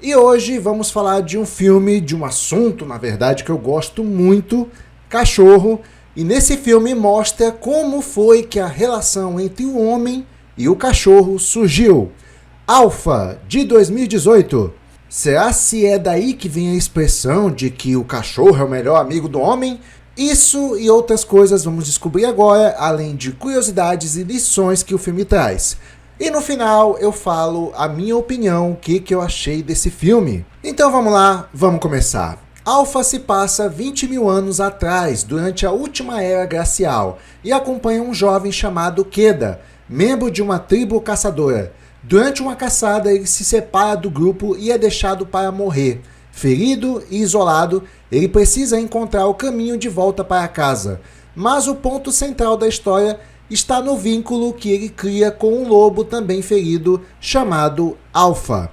E hoje vamos falar de um filme, de um assunto, na verdade, que eu gosto muito, cachorro. E nesse filme mostra como foi que a relação entre o homem e o cachorro surgiu. Alpha, de 2018. Será se é daí que vem a expressão de que o cachorro é o melhor amigo do homem? Isso e outras coisas vamos descobrir agora, além de curiosidades e lições que o filme traz. E no final eu falo a minha opinião, o que eu achei desse filme. Então vamos lá, vamos começar. Alpha se passa 20 mil anos atrás, durante a última era glacial, e acompanha um jovem chamado Keda, membro de uma tribo caçadora. Durante uma caçada, ele se separa do grupo e é deixado para morrer. Ferido e isolado, ele precisa encontrar o caminho de volta para casa. Mas o ponto central da história está no vínculo que ele cria com um lobo também ferido, chamado Alpha.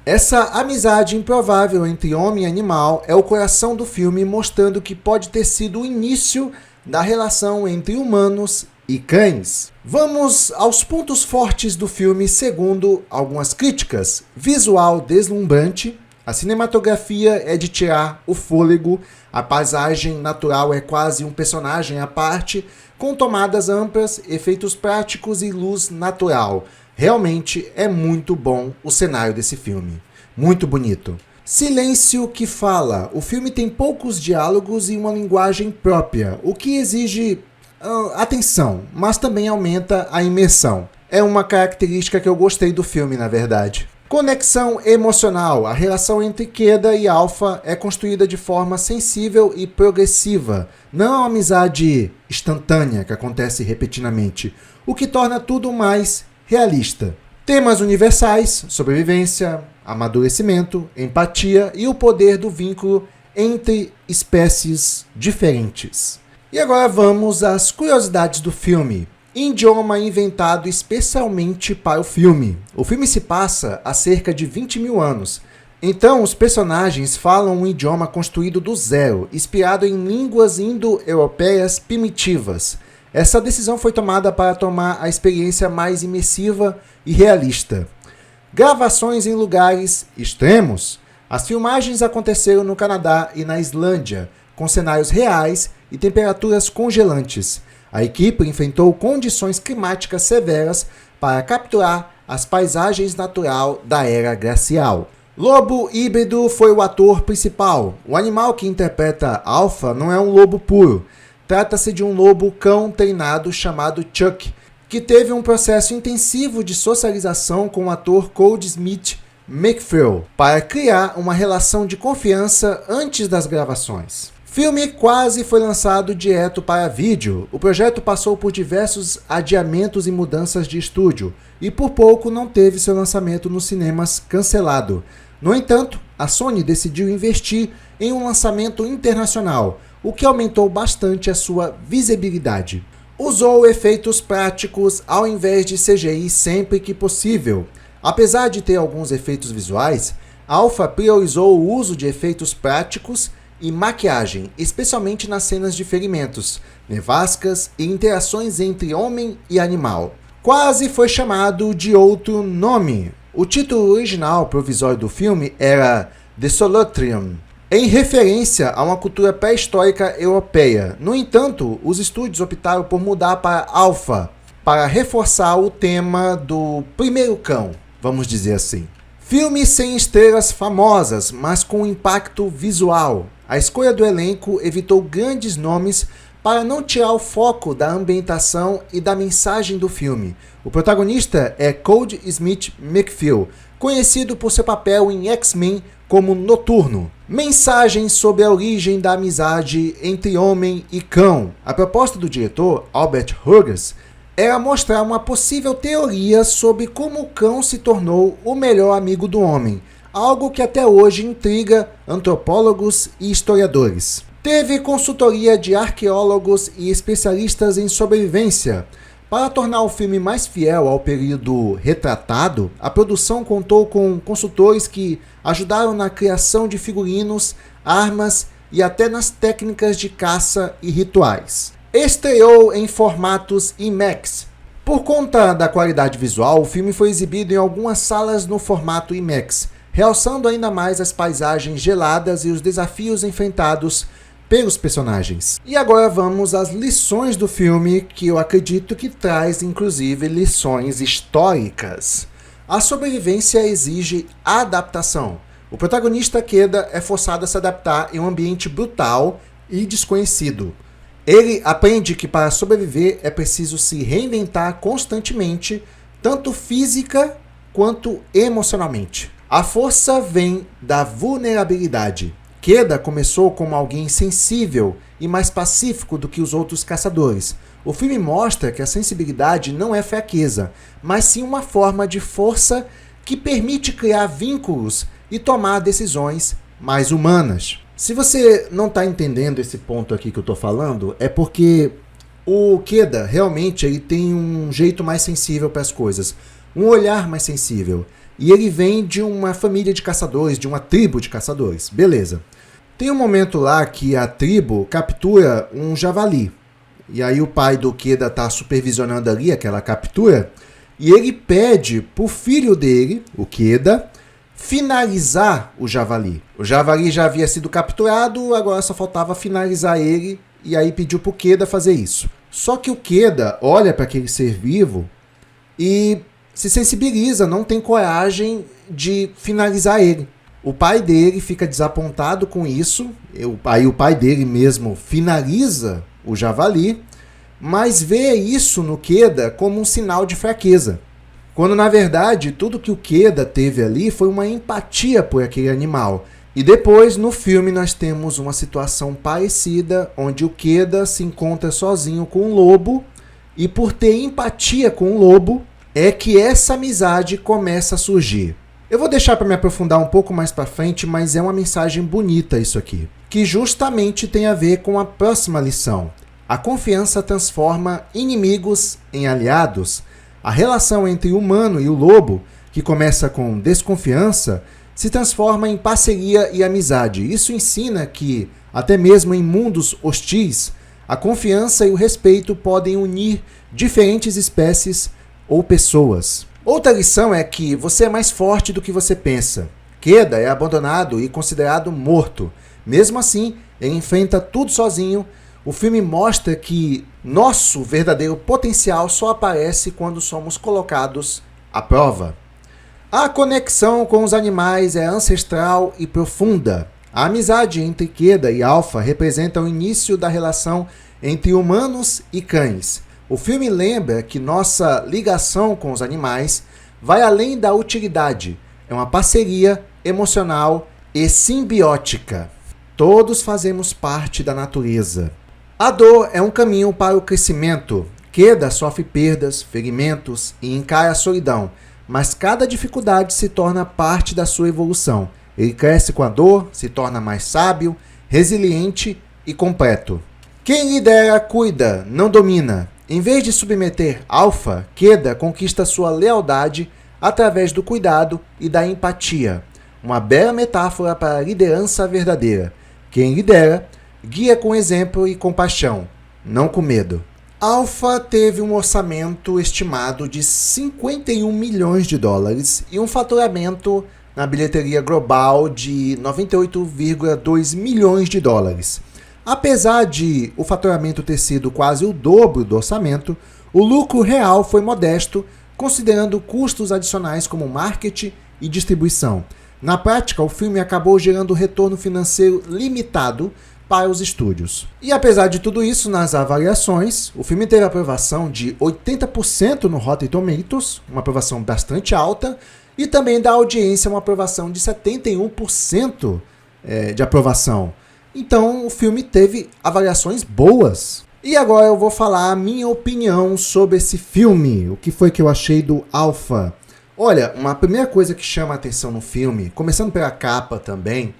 Essa amizade improvável entre homem e animal é o coração do filme, mostrando que pode ter sido o início da relação entre humanos e cães. Vamos aos pontos fortes do filme segundo algumas críticas. Visual deslumbrante, a cinematografia é de tirar o fôlego, a paisagem natural é quase um personagem à parte, com tomadas amplas, efeitos práticos e luz natural. Realmente é muito bom o cenário desse filme. Muito bonito. Silêncio que fala. O filme tem poucos diálogos e uma linguagem própria, o que exige atenção, mas também aumenta a imersão. É uma característica que eu gostei do filme, na verdade. Conexão emocional. A relação entre Keda e Alpha é construída de forma sensível e progressiva, não é uma amizade instantânea que acontece repetidamente, o que torna tudo mais realista. Temas universais, sobrevivência, amadurecimento, empatia e o poder do vínculo entre espécies diferentes. E agora vamos às curiosidades do filme. Idioma inventado especialmente para o filme. O filme se passa há cerca de 20 mil anos. Então, os personagens falam um idioma construído do zero, inspirado em línguas indo-europeias primitivas. Essa decisão foi tomada para tornar a experiência mais imersiva e realista. Gravações em lugares extremos. As filmagens aconteceram no Canadá e na Islândia, com cenários reais e temperaturas congelantes. A equipe enfrentou condições climáticas severas para capturar as paisagens naturais da era glacial. Lobo híbrido foi o ator principal. O animal que interpreta Alpha não é um lobo puro. Trata-se de um lobo-cão treinado chamado Chuck, que teve um processo intensivo de socialização com o ator Cody Smith McPhail para criar uma relação de confiança antes das gravações. Filme quase foi lançado direto para vídeo. O projeto passou por diversos adiamentos e mudanças de estúdio e por pouco não teve seu lançamento nos cinemas cancelado. No entanto, a Sony decidiu investir em um lançamento internacional, o que aumentou bastante a sua visibilidade. Usou efeitos práticos ao invés de CGI sempre que possível. Apesar de ter alguns efeitos visuais, Alpha priorizou o uso de efeitos práticos e maquiagem, especialmente nas cenas de ferimentos, nevascas e interações entre homem e animal. Quase foi chamado de outro nome. O título original provisório do filme era The Solotrium, em referência a uma cultura pré-histórica europeia. No entanto, os estúdios optaram por mudar para Alpha, para reforçar o tema do primeiro cão, vamos dizer assim. Filme sem estrelas famosas, mas com impacto visual. A escolha do elenco evitou grandes nomes para não tirar o foco da ambientação e da mensagem do filme. O protagonista é Cody Smith McPhail, conhecido por seu papel em X-Men como Noturno. Mensagem sobre a origem da amizade entre homem e cão. A proposta do diretor, Albert Hughes, era mostrar uma possível teoria sobre como o cão se tornou o melhor amigo do homem, algo que até hoje intriga antropólogos e historiadores. Teve consultoria de arqueólogos e especialistas em sobrevivência. Para tornar o filme mais fiel ao período retratado, a produção contou com consultores que ajudaram na criação de figurinos, armas e até nas técnicas de caça e rituais. Estreou em formatos IMAX. Por conta da qualidade visual, o filme foi exibido em algumas salas no formato IMAX, realçando ainda mais as paisagens geladas e os desafios enfrentados pelos personagens. E agora vamos às lições do filme, que eu acredito que traz inclusive lições históricas. A sobrevivência exige adaptação. O protagonista Keda é forçado a se adaptar em um ambiente brutal e desconhecido. Ele aprende que para sobreviver é preciso se reinventar constantemente, tanto física quanto emocionalmente. A força vem da vulnerabilidade. Keda começou como alguém sensível e mais pacífico do que os outros caçadores. O filme mostra que a sensibilidade não é fraqueza, mas sim uma forma de força que permite criar vínculos e tomar decisões mais humanas. Se você não está entendendo esse ponto aqui que eu estou falando, é porque o Keda realmente ele tem um jeito mais sensível para as coisas, um olhar mais sensível. E ele vem de uma família de caçadores, de uma tribo de caçadores. Beleza. Tem um momento lá que a tribo captura um javali. E aí o pai do Keda está supervisionando ali aquela captura. E ele pede para o filho dele, o Keda, finalizar o javali. O javali já havia sido capturado, agora só faltava finalizar ele. E aí pediu para o Keda fazer isso. Só que o Keda olha para aquele ser vivo e se sensibiliza, não tem coragem de finalizar ele. O pai dele fica desapontado com isso, aí o pai dele mesmo finaliza o javali, mas vê isso no Keda como um sinal de fraqueza. Quando na verdade tudo que o Keda teve ali foi uma empatia por aquele animal. E depois no filme nós temos uma situação parecida, onde o Keda se encontra sozinho com um lobo, e por ter empatia com o lobo, é que essa amizade começa a surgir. Eu vou deixar para me aprofundar um pouco mais para frente, mas é uma mensagem bonita isso aqui, que justamente tem a ver com a próxima lição. A confiança transforma inimigos em aliados. A relação entre o humano e o lobo, que começa com desconfiança, se transforma em parceria e amizade. Isso ensina que, até mesmo em mundos hostis, a confiança e o respeito podem unir diferentes espécies ou pessoas. Outra lição é que você é mais forte do que você pensa. Keda é abandonado e considerado morto. Mesmo assim, ele enfrenta tudo sozinho. O filme mostra que nosso verdadeiro potencial só aparece quando somos colocados à prova. A conexão com os animais é ancestral e profunda. A amizade entre Keda e Alpha representa o início da relação entre humanos e cães. O filme lembra que nossa ligação com os animais vai além da utilidade. É uma parceria emocional e simbiótica. Todos fazemos parte da natureza. A dor é um caminho para o crescimento. Keda sofre perdas, ferimentos e encara a solidão, mas cada dificuldade se torna parte da sua evolução. Ele cresce com a dor, se torna mais sábio, resiliente e completo. Quem lidera, cuida, não domina. Em vez de submeter Alpha, Keda conquista sua lealdade através do cuidado e da empatia. Uma bela metáfora para a liderança verdadeira. Quem lidera, guia com exemplo e compaixão, não com medo. Alpha teve um orçamento estimado de 51 milhões de dólares e um faturamento na bilheteria global de 98,2 milhões de dólares. Apesar de o faturamento ter sido quase o dobro do orçamento, o lucro real foi modesto, considerando custos adicionais como marketing e distribuição. Na prática, o filme acabou gerando retorno financeiro limitado para os estúdios. E apesar de tudo isso, nas avaliações, o filme teve aprovação de 80% no Rotten Tomatoes, uma aprovação bastante alta, e também da audiência uma aprovação de 71% de aprovação. Então o filme teve avaliações boas. E agora eu vou falar a minha opinião sobre esse filme. O que foi que eu achei do Alpha? Olha, uma primeira coisa que chama a atenção no filme, começando pela capa também,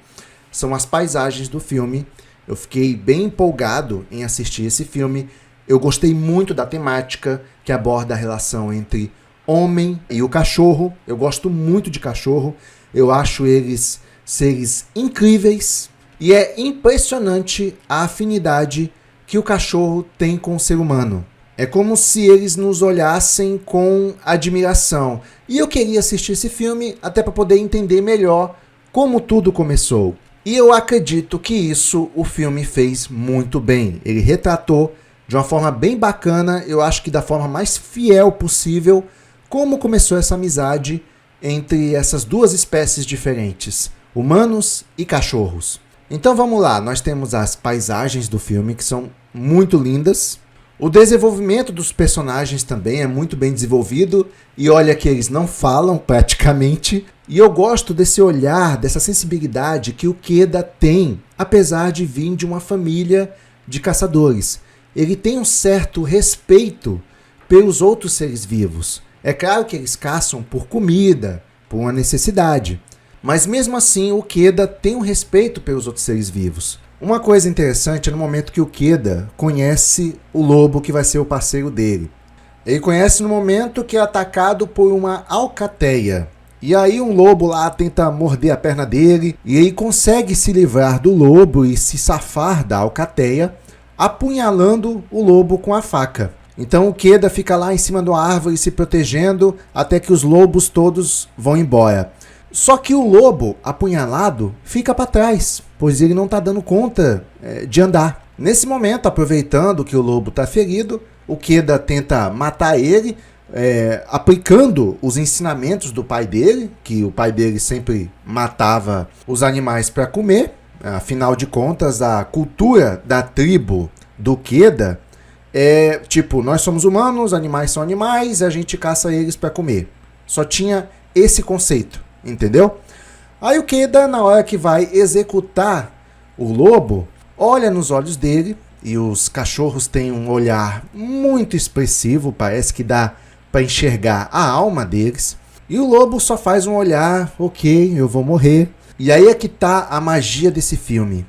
são as paisagens do filme. Eu fiquei bem empolgado em assistir esse filme. Eu gostei muito da temática que aborda a relação entre homem e o cachorro. Eu gosto muito de cachorro. Eu acho eles seres incríveis. E é impressionante a afinidade que o cachorro tem com o ser humano. É como se eles nos olhassem com admiração. E eu queria assistir esse filme até para poder entender melhor como tudo começou. E eu acredito que isso o filme fez muito bem. Ele retratou de uma forma bem bacana, eu acho que da forma mais fiel possível, como começou essa amizade entre essas duas espécies diferentes, humanos e cachorros. Então vamos lá, nós temos as paisagens do filme que são muito lindas. O desenvolvimento dos personagens também é muito bem desenvolvido e olha que eles não falam praticamente. E eu gosto desse olhar, dessa sensibilidade que o Queda tem, apesar de vir de uma família de caçadores. Ele tem um certo respeito pelos outros seres vivos. É claro que eles caçam por comida, por uma necessidade. Mas mesmo assim o Queda tem um respeito pelos outros seres vivos. Uma coisa interessante é no momento que o Queda conhece o lobo que vai ser o parceiro dele. Ele conhece no momento que é atacado por uma alcateia. E aí um lobo lá tenta morder a perna dele e ele consegue se livrar do lobo e se safar da alcateia, apunhalando o lobo com a faca. Então o Queda fica lá em cima de uma árvore se protegendo até que os lobos todos vão embora. Só que o lobo apunhalado fica para trás, pois ele não está dando conta de andar. Nesse momento, aproveitando que o lobo está ferido, o Queda tenta matar ele, aplicando os ensinamentos do pai dele, que o pai dele sempre matava os animais para comer. Afinal de contas, a cultura da tribo do Queda é tipo, nós somos humanos, animais são animais, a gente caça eles para comer. Só tinha esse conceito. Entendeu? Aí o Queda, na hora que vai executar o lobo, olha nos olhos dele, e os cachorros têm um olhar muito expressivo, parece que dá para enxergar a alma deles, e o lobo só faz um olhar, ok, eu vou morrer. E aí é que tá a magia desse filme.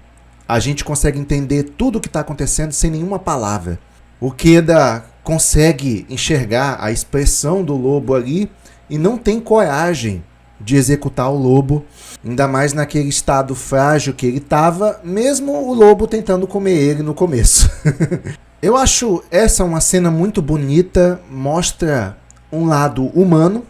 A gente consegue entender tudo o que está acontecendo sem nenhuma palavra. O Queda consegue enxergar a expressão do lobo ali e não tem coragem de executar o lobo, ainda mais naquele estado frágil que ele estava, mesmo o lobo tentando comer ele no começo. Eu acho essa uma cena muito bonita, mostra um lado humano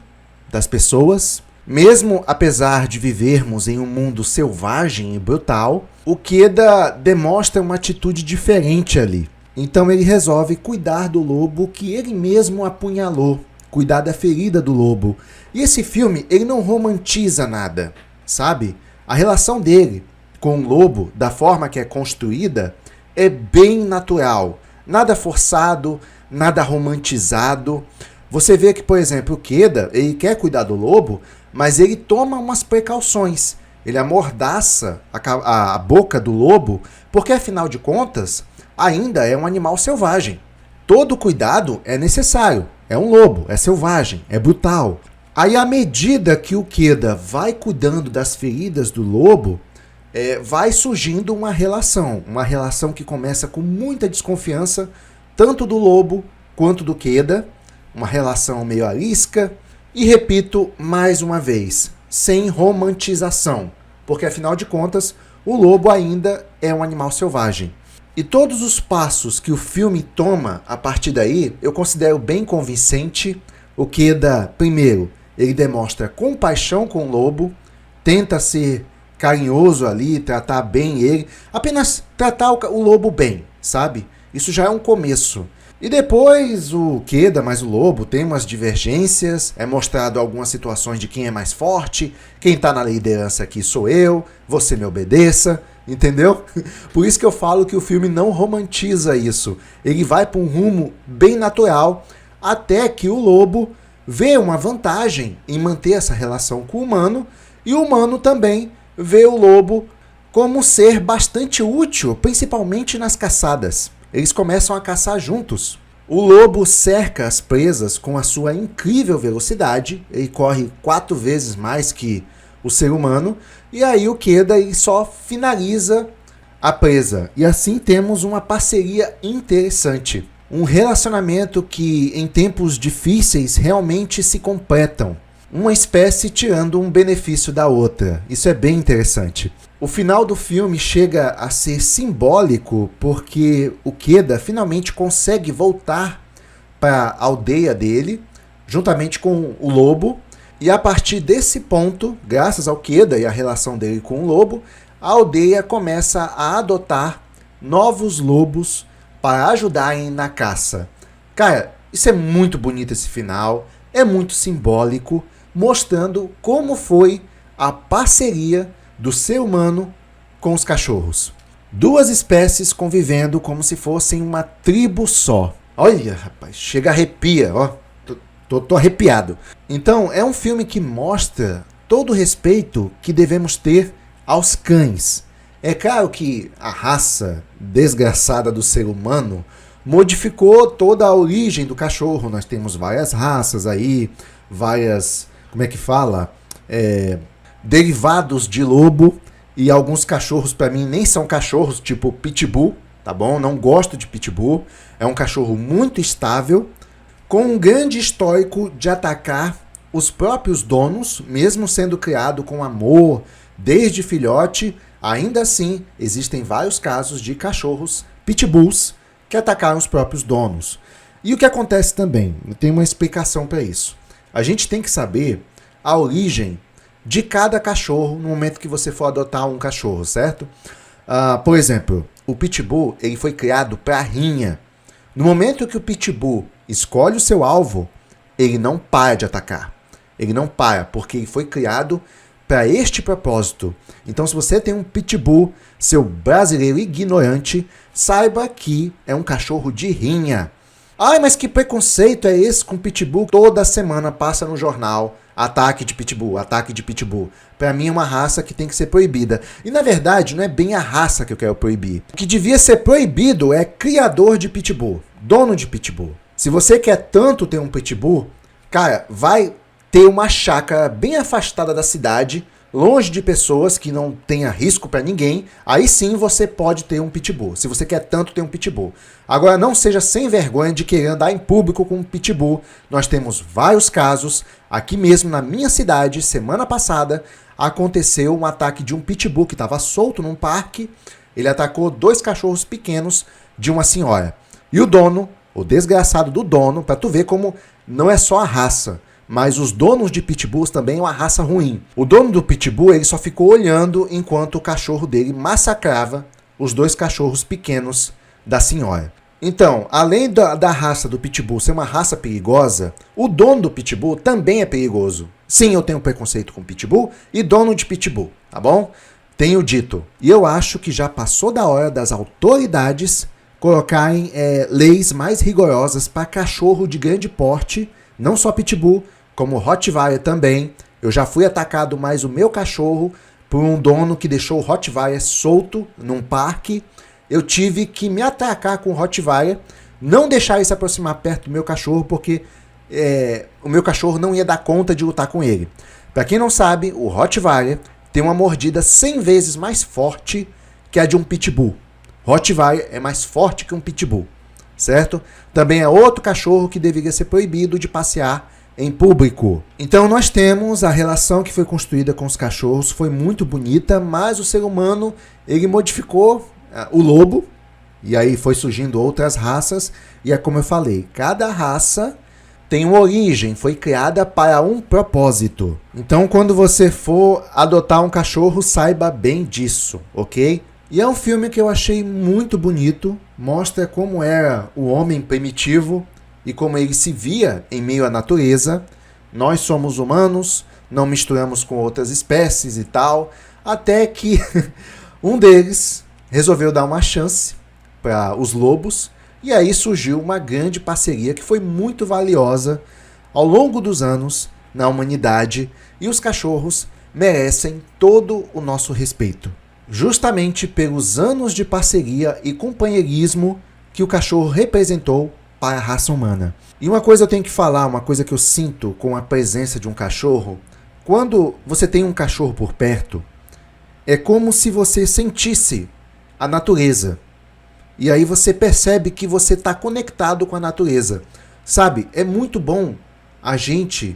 das pessoas, mesmo apesar de vivermos em um mundo selvagem e brutal, o Queda demonstra uma atitude diferente ali. Então ele resolve cuidar do lobo que ele mesmo apunhalou, cuidar da ferida do lobo. E esse filme, ele não romantiza nada, sabe? A relação dele com o lobo, da forma que é construída, é bem natural. Nada forçado, nada romantizado. Você vê que, por exemplo, o Queda, ele quer cuidar do lobo, mas ele toma umas precauções. Ele amordaça a boca do lobo, porque, afinal de contas, ainda é um animal selvagem. Todo cuidado é necessário. É um lobo, é selvagem, é brutal. Aí, à medida que o Queda vai cuidando das feridas do lobo, vai surgindo uma relação que começa com muita desconfiança, tanto do lobo quanto do Queda, uma relação meio arisca, e repito mais uma vez, sem romantização, porque afinal de contas, o lobo ainda é um animal selvagem. E todos os passos que o filme toma a partir daí, eu considero bem convincente. O Queda, primeiro, ele demonstra compaixão com o lobo, tenta ser carinhoso ali, tratar bem ele, apenas tratar o lobo bem, sabe? Isso já é um começo. E depois o Queda mais o lobo tem umas divergências, é mostrado algumas situações de quem é mais forte, quem tá na liderança aqui sou eu, você me obedeça, entendeu? Por isso que eu falo que o filme não romantiza isso. Ele vai para um rumo bem natural, até que o lobo vê uma vantagem em manter essa relação com o humano, e o humano também vê o lobo como um ser bastante útil, principalmente nas caçadas. Eles começam a caçar juntos. O lobo cerca as presas com a sua incrível velocidade, ele corre 4 vezes mais que o ser humano, e aí o Queda ele só finaliza a presa. E assim temos uma parceria interessante. Um relacionamento que em tempos difíceis realmente se completam. Uma espécie tirando um benefício da outra. Isso é bem interessante. O final do filme chega a ser simbólico porque o Queda finalmente consegue voltar para a aldeia dele, juntamente com o lobo. E a partir desse ponto, graças ao Queda e a relação dele com o lobo, a aldeia começa a adotar novos lobos para ajudarem na caça. Cara, isso é muito bonito esse final, é muito simbólico, mostrando como foi a parceria do ser humano com os cachorros. Duas espécies convivendo como se fossem uma tribo só. Olha, rapaz, chega a arrepia, ó. Tô arrepiado. Então, é um filme que mostra todo o respeito que devemos ter aos cães. É claro que a raça desgraçada do ser humano modificou toda a origem do cachorro. Nós temos várias raças aí, várias, como é que fala? Derivados de lobo. E alguns cachorros, para mim, nem são cachorros, tipo Pitbull, tá bom? Não gosto de Pitbull. É um cachorro muito estável, com um grande histórico de atacar os próprios donos, mesmo sendo criado com amor desde filhote. Ainda assim, existem vários casos de cachorros pitbulls que atacaram os próprios donos. E o que acontece também? Tem uma explicação para isso. A gente tem que saber a origem de cada cachorro no momento que você for adotar um cachorro, certo? Por exemplo, o pitbull ele foi criado para rinha. No momento que o pitbull escolhe o seu alvo, ele não para de atacar. Ele não para, porque ele foi criado para este propósito. Então, se você tem um pitbull, seu brasileiro ignorante, saiba que é um cachorro de rinha. Ai, mas que preconceito é esse com pitbull? Toda semana passa no jornal ataque de pitbull, ataque de pitbull. Para mim é uma raça que tem que ser proibida. E na verdade não é bem a raça que eu quero proibir. O que devia ser proibido é criador de pitbull, dono de pitbull. Se você quer tanto ter um pitbull, cara, vai ter uma chácara bem afastada da cidade, longe de pessoas, que não tenha risco para ninguém. Aí sim você pode ter um pitbull, se você quer tanto ter um pitbull. Agora não seja sem vergonha de querer andar em público com um pitbull. Nós temos vários casos. Aqui mesmo na minha cidade, semana passada, aconteceu um ataque de um pitbull que estava solto num parque. Ele atacou 2 cachorros pequenos de uma senhora. E o dono, o desgraçado do dono, para tu ver como não é só a raça, mas os donos de pitbulls também é uma raça ruim. O dono do pitbull ele só ficou olhando enquanto o cachorro dele massacrava os 2 cachorros pequenos da senhora. Então, além da raça do pitbull ser uma raça perigosa, o dono do pitbull também é perigoso. Sim, eu tenho preconceito com pitbull e dono de pitbull, tá bom? Tenho dito. E eu acho que já passou da hora das autoridades colocarem leis mais rigorosas para cachorro de grande porte, não só pitbull, como Rottweiler também. Eu já fui atacado, mas o meu cachorro, por um dono que deixou o Rottweiler solto num parque. Eu tive que me atacar com o Rottweiler, não deixar ele se aproximar perto do meu cachorro, porque o meu cachorro não ia dar conta de lutar com ele. Para quem não sabe, o Rottweiler tem uma mordida 100 vezes mais forte que a de um pitbull. Rottweiler é mais forte que um pitbull, certo? Também é outro cachorro que deveria ser proibido de passear em público. Então nós temos a relação que foi construída com os cachorros, foi muito bonita, mas o ser humano ele modificou o lobo, e aí foi surgindo outras raças, e é como eu falei, cada raça tem uma origem, foi criada para um propósito. Então quando você for adotar um cachorro, saiba bem disso, ok? E é um filme que eu achei muito bonito, mostra como era o homem primitivo e como ele se via em meio à natureza. Nós somos humanos, não misturamos com outras espécies e tal, até que um deles resolveu dar uma chance para os lobos, e aí surgiu uma grande parceria que foi muito valiosa ao longo dos anos na humanidade, e os cachorros merecem todo o nosso respeito, justamente pelos anos de parceria e companheirismo que o cachorro representou para a raça humana. E uma coisa eu tenho que falar, uma coisa que eu sinto com a presença de um cachorro, quando você tem um cachorro por perto, é como se você sentisse a natureza. E aí você percebe que você está conectado com a natureza. Sabe, é muito bom a gente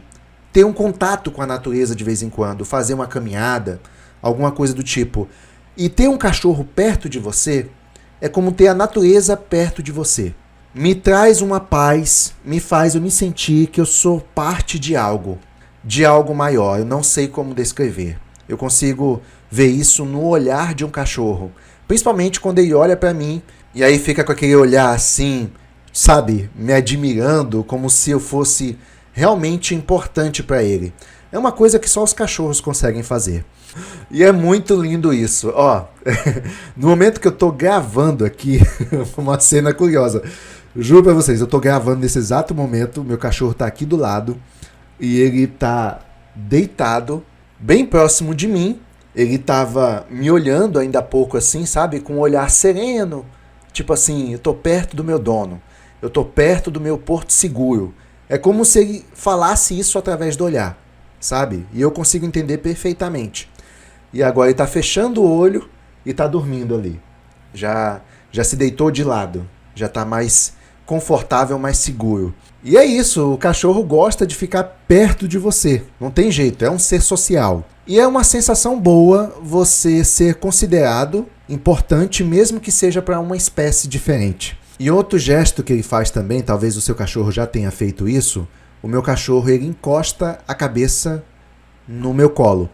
ter um contato com a natureza de vez em quando, fazer uma caminhada, alguma coisa do tipo. E ter um cachorro perto de você é como ter a natureza perto de você. me traz uma paz, me faz eu me sentir que eu sou parte de algo maior. Eu não sei como descrever. Eu consigo ver isso no olhar de um cachorro, principalmente quando ele olha para mim e aí fica com aquele olhar assim, sabe, me admirando, como se eu fosse realmente importante para ele. É uma coisa que só os cachorros conseguem fazer. E é muito lindo isso. Ó, no momento que eu tô gravando aqui, uma cena curiosa. Juro pra vocês, eu tô gravando nesse exato momento, meu cachorro tá aqui do lado e ele tá deitado bem próximo de mim. Ele tava me olhando ainda há pouco assim, sabe? Com um olhar sereno. Tipo assim, eu tô perto do meu dono. Eu tô perto do meu porto seguro. É como se ele falasse isso através do olhar, sabe? E eu consigo entender perfeitamente. E agora ele tá fechando o olho e tá dormindo ali. Já se deitou de lado. Já tá mais confortável, mais seguro. E é isso, o cachorro gosta de ficar perto de você. Não tem jeito, é um ser social. E é uma sensação boa você ser considerado importante, mesmo que seja para uma espécie diferente. E outro gesto que ele faz também, talvez o seu cachorro já tenha feito isso, o meu cachorro ele encosta a cabeça no meu colo.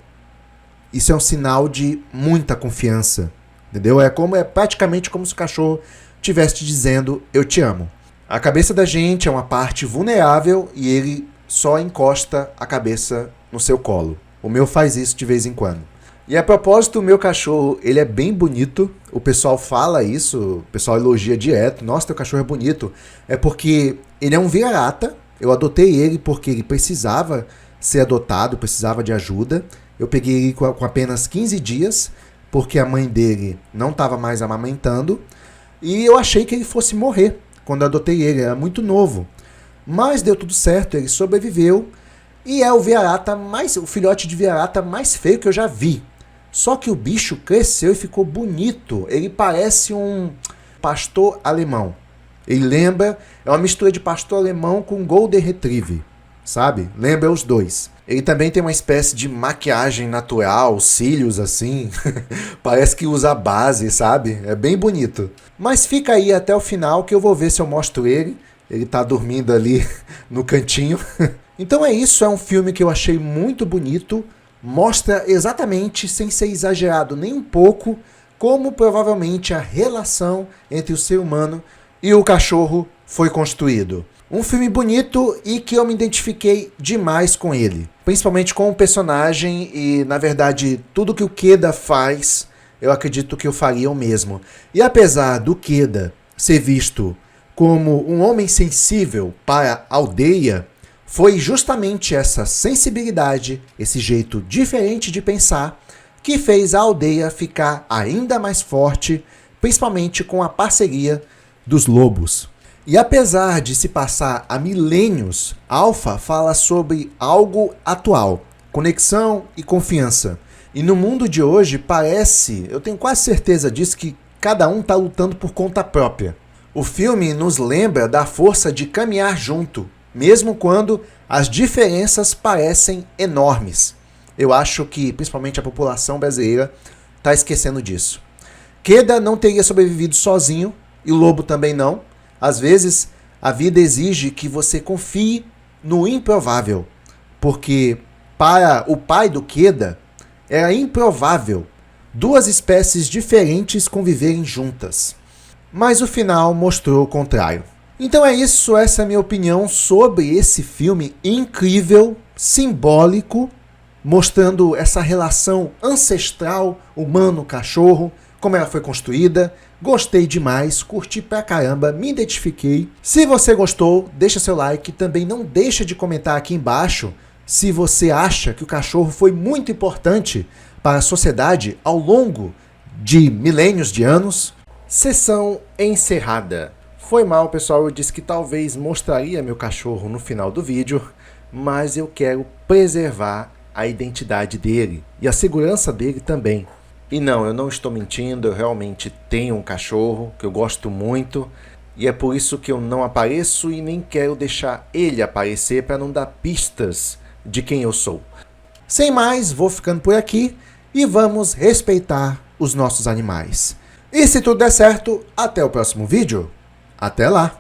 Isso é um sinal de muita confiança, entendeu? É praticamente como se o cachorro estivesse te dizendo, eu te amo. A cabeça da gente é uma parte vulnerável e ele só encosta a cabeça no seu colo. O meu faz isso de vez em quando. E a propósito, o meu cachorro, ele é bem bonito. O pessoal fala isso, o pessoal elogia direto. Nossa, teu cachorro é bonito. É porque ele é um vira-lata. Eu adotei ele porque ele precisava ser adotado, precisava de ajuda. Eu peguei ele com apenas 15 dias, porque a mãe dele não estava mais amamentando. E eu achei que ele fosse morrer quando eu adotei ele, era muito novo. Mas deu tudo certo, ele sobreviveu. E é o filhote de vira-lata mais feio que eu já vi. Só que o bicho cresceu e ficou bonito. Ele parece um pastor alemão. Ele lembra, é uma mistura de pastor alemão com Golden Retriever, sabe? Lembra os dois. Ele também tem uma espécie de maquiagem natural, cílios assim. Parece que usa base, sabe? É bem bonito. Mas fica aí até o final que eu vou ver se eu mostro ele. Ele tá dormindo ali no cantinho. Então é isso, é um filme que eu achei muito bonito. Mostra exatamente, sem ser exagerado nem um pouco, como provavelmente a relação entre o ser humano e o cachorro foi construído. Um filme bonito e que eu me identifiquei demais com ele. Principalmente com o personagem e, na verdade, tudo que o Queda faz, eu acredito que eu faria o mesmo. E apesar do Queda ser visto como um homem sensível para a aldeia, foi justamente essa sensibilidade, esse jeito diferente de pensar, que fez a aldeia ficar ainda mais forte, principalmente com a parceria dos lobos. E apesar de se passar há milênios, Alpha fala sobre algo atual, conexão e confiança. E no mundo de hoje parece, eu tenho quase certeza disso, que cada um está lutando por conta própria. O filme nos lembra da força de caminhar junto, mesmo quando as diferenças parecem enormes. Eu acho que principalmente a população brasileira está esquecendo disso. Queda não teria sobrevivido sozinho, e o lobo também não. Às vezes, a vida exige que você confie no improvável, porque para o pai do Queda, era improvável duas espécies diferentes conviverem juntas. Mas o final mostrou o contrário. Então é isso, essa é a minha opinião sobre esse filme incrível, simbólico, mostrando essa relação ancestral humano-cachorro, como ela foi construída. Gostei demais, curti pra caramba, me identifiquei. Se você gostou, deixa seu like. Também não deixa de comentar aqui embaixo se você acha que o cachorro foi muito importante para a sociedade ao longo de milênios de anos. Sessão encerrada. Foi mal, pessoal, eu disse que talvez mostraria meu cachorro no final do vídeo, mas eu quero preservar a identidade dele e a segurança dele também. E não, eu não estou mentindo, eu realmente tenho um cachorro que eu gosto muito e é por isso que eu não apareço e nem quero deixar ele aparecer para não dar pistas de quem eu sou. Sem mais, vou ficando por aqui e vamos respeitar os nossos animais. E se tudo der certo, até o próximo vídeo. Até lá!